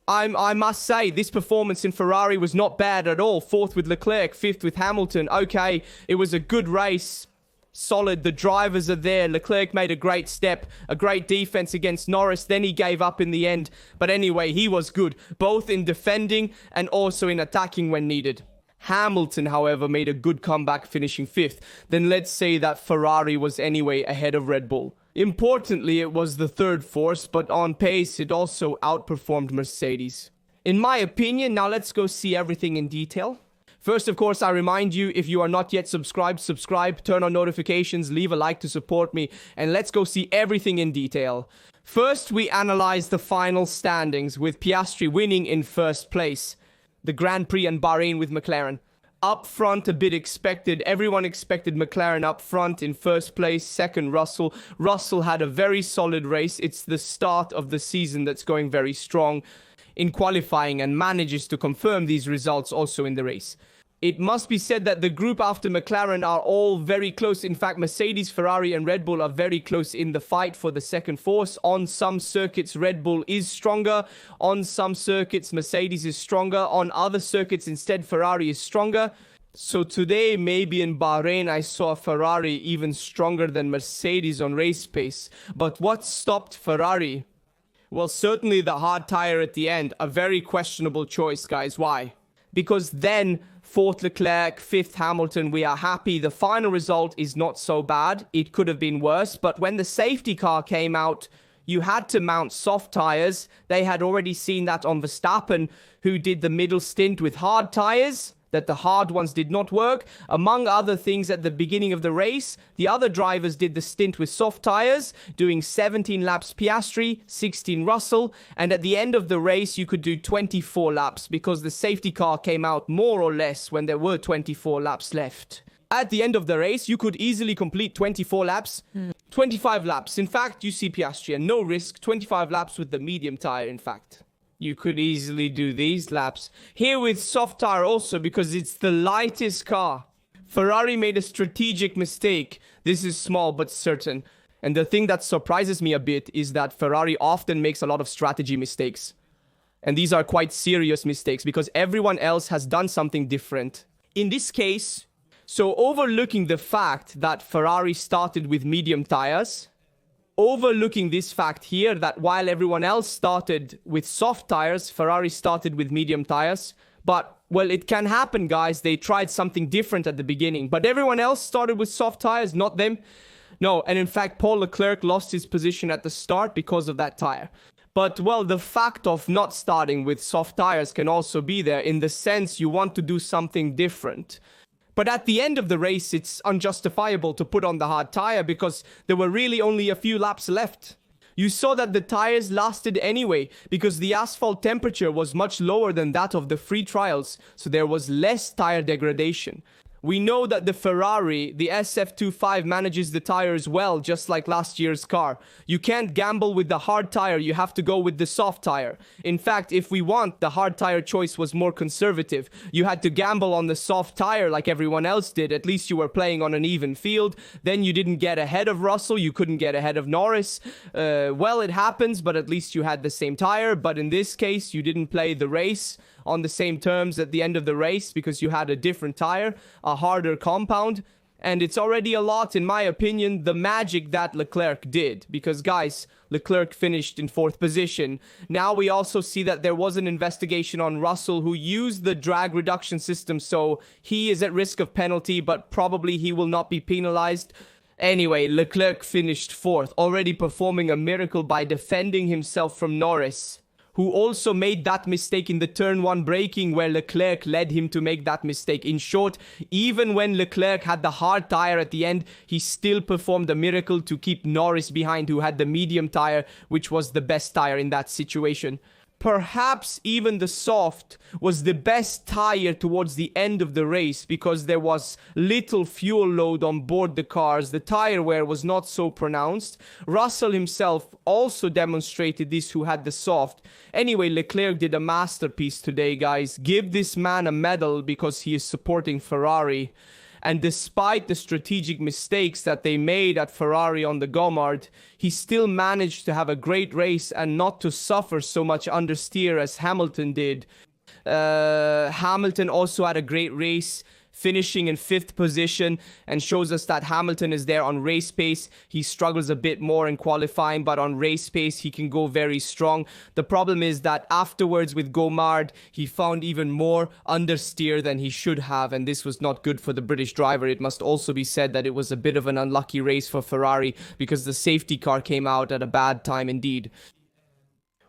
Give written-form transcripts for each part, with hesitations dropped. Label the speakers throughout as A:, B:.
A: I must say, this performance in Ferrari was not bad at all. Fourth with Leclerc, fifth with Hamilton. Okay, it was a good race. Solid. The drivers are there. Leclerc made a great step, a great defense against Norris. Then he gave up in the end. But anyway, he was good, both in defending and also in attacking when needed. Hamilton, however, made a good comeback, finishing fifth. Then let's say that Ferrari was anyway ahead of Red Bull. Importantly, it was the third force, but on pace, it also outperformed Mercedes. In my opinion, now let's go see everything in detail. First, of course, I remind you, if you are not yet subscribed, subscribe, turn on notifications, leave a like to support me, and let's go see everything in detail. First, we analyze the final standings, with Piastri winning in first place. The Grand Prix and Bahrain with McLaren. Up front, a bit expected. Everyone expected McLaren up front in first place. Second, Russell. Russell had a very solid race. It's the start of the season that's going very strong in qualifying and manages to confirm these results also in the race. It must be said that the group after McLaren are all very close. In fact, Mercedes, Ferrari and Red Bull are very close in the fight for the second force. On some circuits, Red Bull is stronger. On some circuits, Mercedes is stronger. On other circuits, instead, Ferrari is stronger. So today, maybe in Bahrain, I saw Ferrari even stronger than Mercedes on race pace. But what stopped Ferrari? Well, certainly the hard tire at the end. A very questionable choice, guys. Why? Because then, fourth Leclerc, fifth Hamilton, we are happy. The final result is not so bad. It could have been worse. But when the safety car came out, you had to mount soft tires. They had already seen that on Verstappen, who did the middle stint with hard tires, that the hard ones did not work. Among other things, at the beginning of the race, the other drivers did the stint with soft tires, doing 17 laps Piastri, 16 Russell, and at the end of the race, you could do 24 laps because the safety car came out more or less when there were 24 laps left. At the end of the race, you could easily complete 24 laps, 25 laps. In fact, you see Piastri, and no risk, 25 laps with the medium tire, in fact. You could easily do these laps. Here with soft tire also, because it's the lightest car. Ferrari made a strategic mistake. This is small but certain. And the thing that surprises me a bit is that Ferrari often makes a lot of strategy mistakes. And these are quite serious mistakes because everyone else has done something different. In this case, so overlooking the fact that Ferrari started with medium tires, overlooking this fact here that while everyone else started with soft tires, Ferrari started with medium tires. But, well, it can happen, guys. They tried something different at the beginning. But everyone else started with soft tires, not them. No, and in fact, Paul Leclerc lost his position at the start because of that tire. But, well, the fact of not starting with soft tires can also be there in the sense you want to do something different. But at the end of the race, it's unjustifiable to put on the hard tire because there were really only a few laps left. You saw that the tires lasted anyway because the asphalt temperature was much lower than that of the free trials, so there was less tire degradation. We know that the Ferrari, the SF25, manages the tires well, just like last year's car. You can't gamble with the hard tire, you have to go with the soft tire. In fact, if we want, the hard tire choice was more conservative. You had to gamble on the soft tire like everyone else did. At least you were playing on an even field. Then you didn't get ahead of Russell, you couldn't get ahead of Norris. Well, it happens, but at least you had the same tire. But in this case, you didn't play the race on the same terms at the end of the race because you had a different tire, a harder compound, and it's already a lot, in my opinion, the magic that Leclerc did. Because, guys, Leclerc finished in fourth position. Now we also see that there was an investigation on Russell who used the drag reduction system, so he is at risk of penalty, but probably he will not be penalized. Anyway, Leclerc finished fourth, already performing a miracle by defending himself from Norris, who also made that mistake in the turn 1 braking where Leclerc led him to make that mistake. In short, even when Leclerc had the hard tire at the end, he still performed a miracle to keep Norris behind, who had the medium tire, which was the best tire in that situation. Perhaps even the soft was the best tire towards the end of the race because there was little fuel load on board the cars. The tire wear was not so pronounced. Russell himself also demonstrated this, who had the soft. Anyway, Leclerc did a masterpiece today, guys. Give this man a medal because he is supporting Ferrari. And despite the strategic mistakes that they made at Ferrari on the Gomard, he still managed to have a great race and not to suffer so much understeer as Hamilton did. Hamilton also had a great race, finishing in 5th position, and shows us that Hamilton is there on race pace. He struggles a bit more in qualifying, but on race pace he can go very strong. The problem is that afterwards with Gomard, he found even more understeer than he should have, and this was not good for the British driver. It must also be said that it was a bit of an unlucky race for Ferrari, because the safety car came out at a bad time indeed.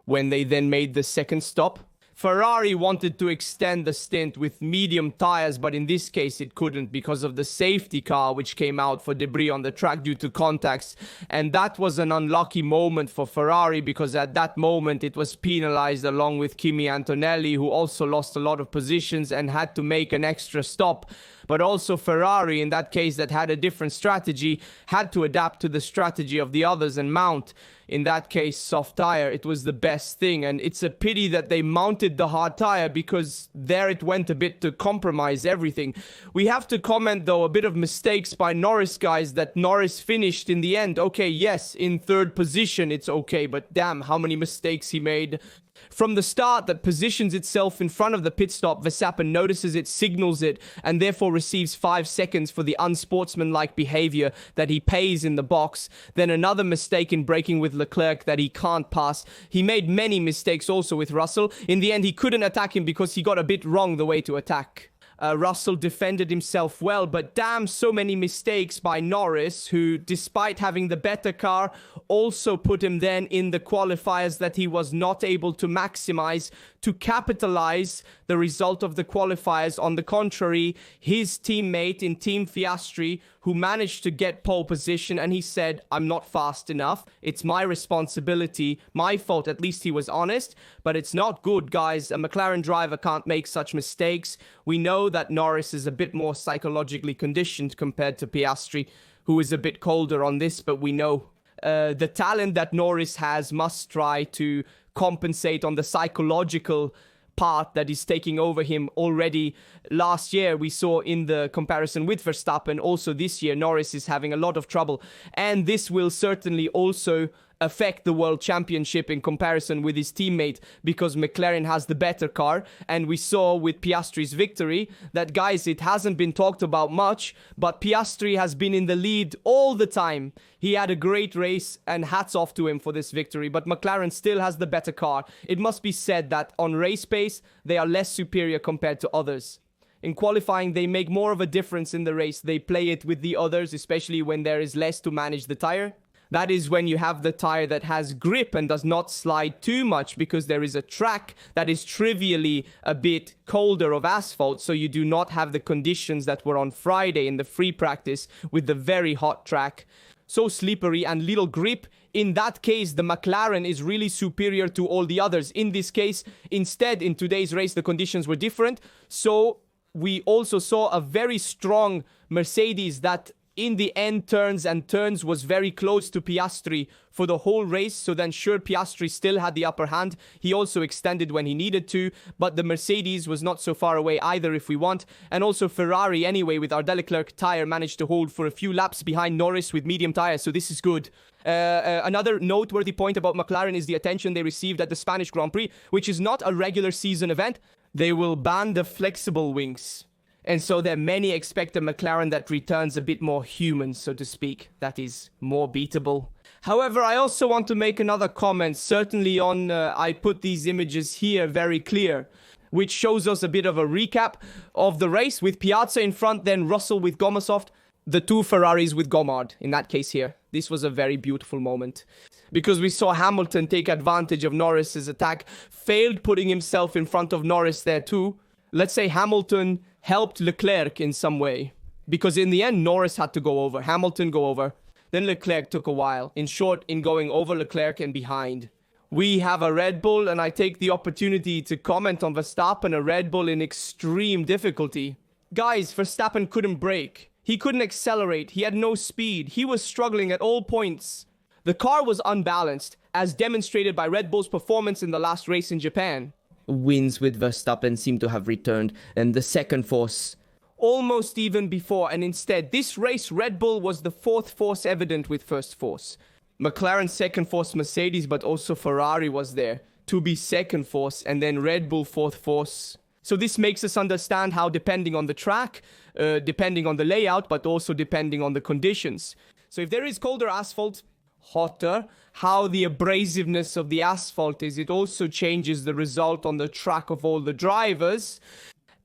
A: When they then made the second stop, Ferrari wanted to extend the stint with medium tires, but in this case it couldn't because of the safety car which came out for debris on the track due to contacts. And that was an unlucky moment for Ferrari, because at that moment it was penalized along with Kimi Antonelli, who also lost a lot of positions and had to make an extra stop. But also Ferrari, in that case that had a different strategy, had to adapt to the strategy of the others and mount, in that case, soft tire. It was the best thing, and it's a pity that they mounted the hard tire, because there it went a bit to compromise everything. We have to comment though, a bit of mistakes by Norris, guys, that Norris finished in the end. Okay, yes, in 3rd position, it's okay, but damn, how many mistakes he made. From the start, that positions itself in front of the pit stop, Verstappen notices it, signals it, and therefore receives 5 seconds for the unsportsmanlike behavior that he pays in the box. Then another mistake in braking with Leclerc that he can't pass. He made many mistakes also with Russell. In the end, he couldn't attack him because he got a bit wrong the way to attack. Russell defended himself well, but damn, so many mistakes by Norris, who, despite having the better car, also put him then in the qualifiers that he was not able to maximize, to capitalize the result of the qualifiers. On the contrary, his teammate in Team Piastri, who managed to get pole position, and he said, I'm not fast enough, it's my responsibility, my fault. At least he was honest, but it's not good, guys. A McLaren driver can't make such mistakes. We know that Norris is a bit more psychologically conditioned compared to Piastri, who is a bit colder on this, but we know the talent that Norris has must try to compensate on the psychological part that is taking over him already. Last year we saw in the comparison with Verstappen, also this year Norris is having a lot of trouble, and this will certainly also affect the World Championship in comparison with his teammate, because McLaren has the better car. And we saw with Piastri's victory that, guys, it hasn't been talked about much, but Piastri has been in the lead all the time. He had a great race, and hats off to him for this victory, but McLaren still has the better car. It must be said that on race pace they are less superior compared to others. In qualifying, they make more of a difference in the race. They play it with the others, especially when there is less to manage the tire. That is when you have the tire that has grip and does not slide too much, because there is a track that is trivially a bit colder of asphalt, so you do not have the conditions that were on Friday in the free practice with the very hot track. So slippery and little grip. In that case, the McLaren is really superior to all the others. In this case, instead, in today's race, the conditions were different. So we also saw a very strong Mercedes that in the end turns was very close to Piastri for the whole race. So then sure, Piastri still had the upper hand. He also extended when he needed to, but the Mercedes was not so far away either if we want. And also Ferrari anyway with our Leclerc tire managed to hold for a few laps behind Norris with medium tires, so this is good. Another noteworthy point about McLaren is the attention they received at the Spanish Grand Prix, which is not a regular season event. They will ban the flexible wings. And so there many expect a McLaren that returns a bit more human, so to speak, that is more beatable. However, I also want to make another comment, certainly on, I put these images here very clear, which shows us a bit of a recap of the race with Piazza in front, then Russell with Gomasoft, the two Ferraris with Gomard, in that case here. This was a very beautiful moment, because we saw Hamilton take advantage of Norris's attack, failed putting himself in front of Norris there too. Let's say Hamilton helped Leclerc in some way, because in the end Norris had to go over, Hamilton go over, then Leclerc took a while. In short, in going over Leclerc and behind. We have a Red Bull, and I take the opportunity to comment on Verstappen, a Red Bull in extreme difficulty. Guys, Verstappen couldn't brake, he couldn't accelerate, he had no speed, he was struggling at all points. The car was unbalanced, as demonstrated by Red Bull's performance in the last race in Japan. Wins with Verstappen seem to have returned, and the second force almost even before, and instead, this race, Red Bull was the fourth force evident with first force. McLaren second force Mercedes, but also Ferrari was there to be second force, and then Red Bull fourth force. So this makes us understand how, depending on the track, depending on the layout, but also depending on the conditions. So if there is colder asphalt, hotter, how the abrasiveness of the asphalt is, it also changes the result on the track of all the drivers.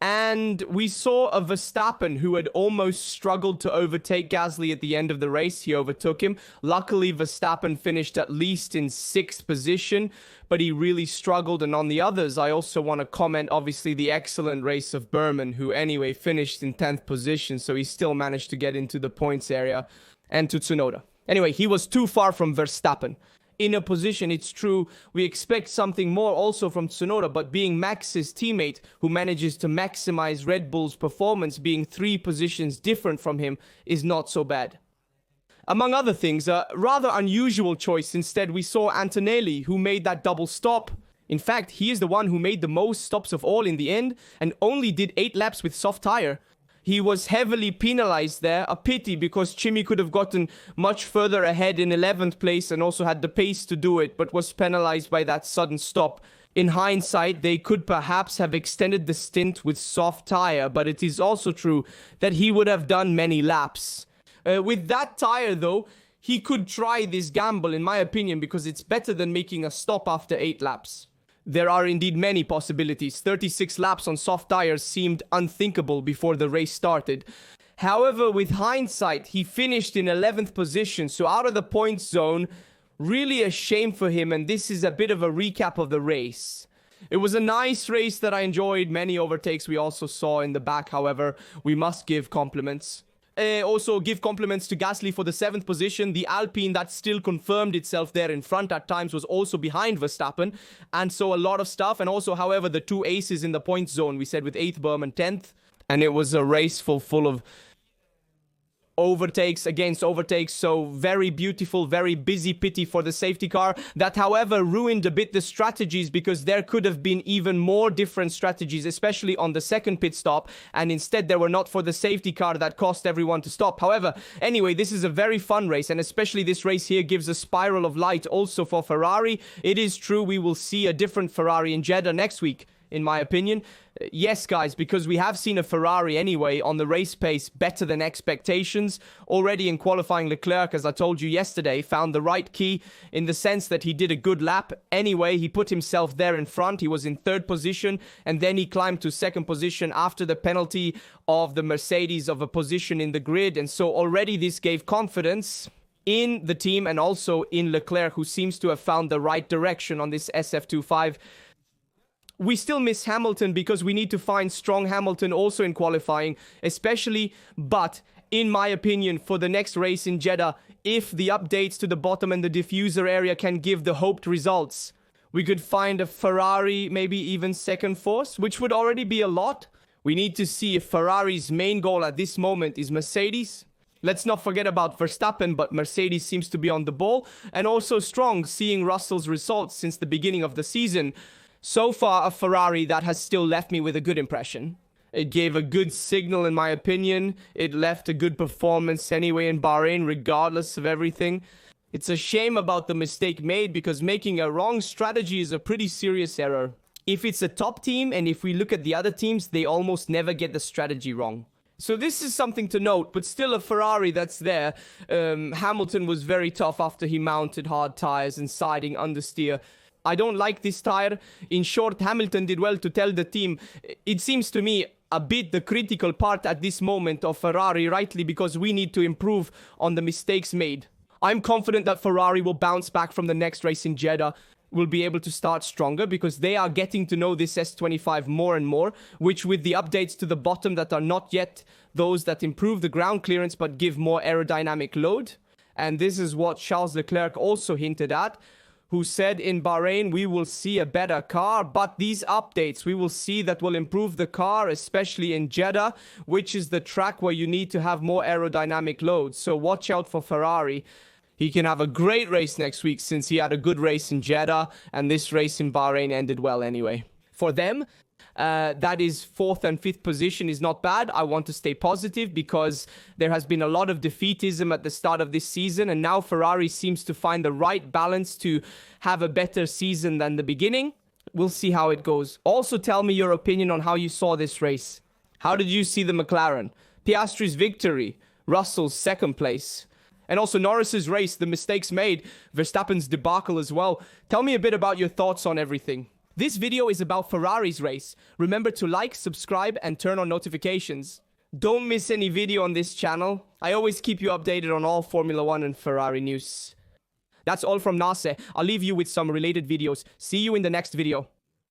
A: And we saw a Verstappen who had almost struggled to overtake Gasly at the end of the race. He overtook him. Luckily, Verstappen finished at least in 6th position, but he really struggled. And on the others, I also want to comment, obviously, the excellent race of Berman, who anyway finished in 10th position, so he still managed to get into the points area, and to Tsunoda. Anyway, he was too far from Verstappen. In a position, it's true, we expect something more also from Tsunoda, but being Max's teammate who manages to maximize Red Bull's performance, being 3 positions different from him, is not so bad. Among other things, a rather unusual choice. Instead, we saw Antonelli, who made that double stop. In fact, he is the one who made the most stops of all in the end, and only did 8 laps with soft tire. He was heavily penalized there, a pity, because Chimi could have gotten much further ahead in 11th place and also had the pace to do it, but was penalized by that sudden stop. In hindsight, they could perhaps have extended the stint with soft tire, but it is also true that he would have done many laps. With that tire, though, he could try this gamble, in my opinion, because it's better than making a stop after 8 laps. There are indeed many possibilities. 36 laps on soft tires seemed unthinkable before the race started. However, with hindsight, he finished in 11th position, so out of the points zone. Really a shame for him, and this is a bit of a recap of the race. It was a nice race that I enjoyed. Many overtakes we also saw in the back, however, we must give compliments. Also give compliments to Gasly for the 7th position. The Alpine that still confirmed itself there in front at times was also behind Verstappen. And so a lot of stuff. And also, however, the 2 aces in the point zone, we said with 8th Berman, 10th. And it was a race full of overtakes against overtakes, so very beautiful, very busy pity for the safety car. That, however, ruined a bit the strategies, because there could have been even more different strategies, especially on the second pit stop, and instead they were not for the safety car that cost everyone to stop. However, anyway, this is a very fun race, and especially this race here gives a spiral of light also for Ferrari. It is true we will see a different Ferrari in Jeddah next week, in my opinion. Yes, guys, because we have seen a Ferrari anyway on the race pace better than expectations. Already in qualifying, Leclerc, as I told you yesterday, found the right key in the sense that he did a good lap. Anyway, he put himself there in front. He was in 3rd position, and then he climbed to 2nd position after the penalty of the Mercedes of a position in the grid. And so already this gave confidence in the team and also in Leclerc, who seems to have found the right direction on this SF25. We still miss Hamilton because we need to find strong Hamilton also in qualifying, especially, but in my opinion, for the next race in Jeddah, if the updates to the bottom and the diffuser area can give the hoped results, we could find a Ferrari, maybe even 2nd force, which would already be a lot. We need to see if Ferrari's main goal at this moment is Mercedes. Let's not forget about Verstappen, but Mercedes seems to be on the ball, and also strong, seeing Russell's results since the beginning of the season. So far, a Ferrari that has still left me with a good impression. It gave a good signal, in my opinion. It left a good performance anyway in Bahrain, regardless of everything. It's a shame about the mistake made, because making a wrong strategy is a pretty serious error. If it's a top team, and if we look at the other teams, they almost never get the strategy wrong. So this is something to note, but still a Ferrari that's there. Hamilton was very tough after he mounted hard tires and siding understeer. I don't like this tire. In short, Hamilton did well to tell the team. It seems to me a bit the critical part at this moment of Ferrari, rightly, because we need to improve on the mistakes made. I'm confident that Ferrari will bounce back from the next race in Jeddah. Will be able to start stronger because they are getting to know this S25 more and more, which with the updates to the bottom that are not yet those that improve the ground clearance but give more aerodynamic load. And this is what Charles Leclerc also hinted at, who said in Bahrain, we will see a better car, but these updates we will see that will improve the car, especially in Jeddah, which is the track where you need to have more aerodynamic load. So watch out for Ferrari. He can have a great race next week since he had a good race in Jeddah, and this race in Bahrain ended well anyway. For them, That is 4th and 5th position is not bad. I want to stay positive because there has been a lot of defeatism at the start of this season, and now Ferrari seems to find the right balance to have a better season than the beginning. We'll see how it goes. Also, tell me your opinion on how you saw this race. How did you see the McLaren? Piastri's victory, Russell's 2nd place. And also Norris's race, the mistakes made, Verstappen's debacle as well. Tell me a bit about your thoughts on everything. This video is about Ferrari's race. Remember to like, subscribe, and turn on notifications. Don't miss any video on this channel. I always keep you updated on all Formula 1 and Ferrari news. That's all from Nasser. I'll leave you with some related videos. See you in the next video.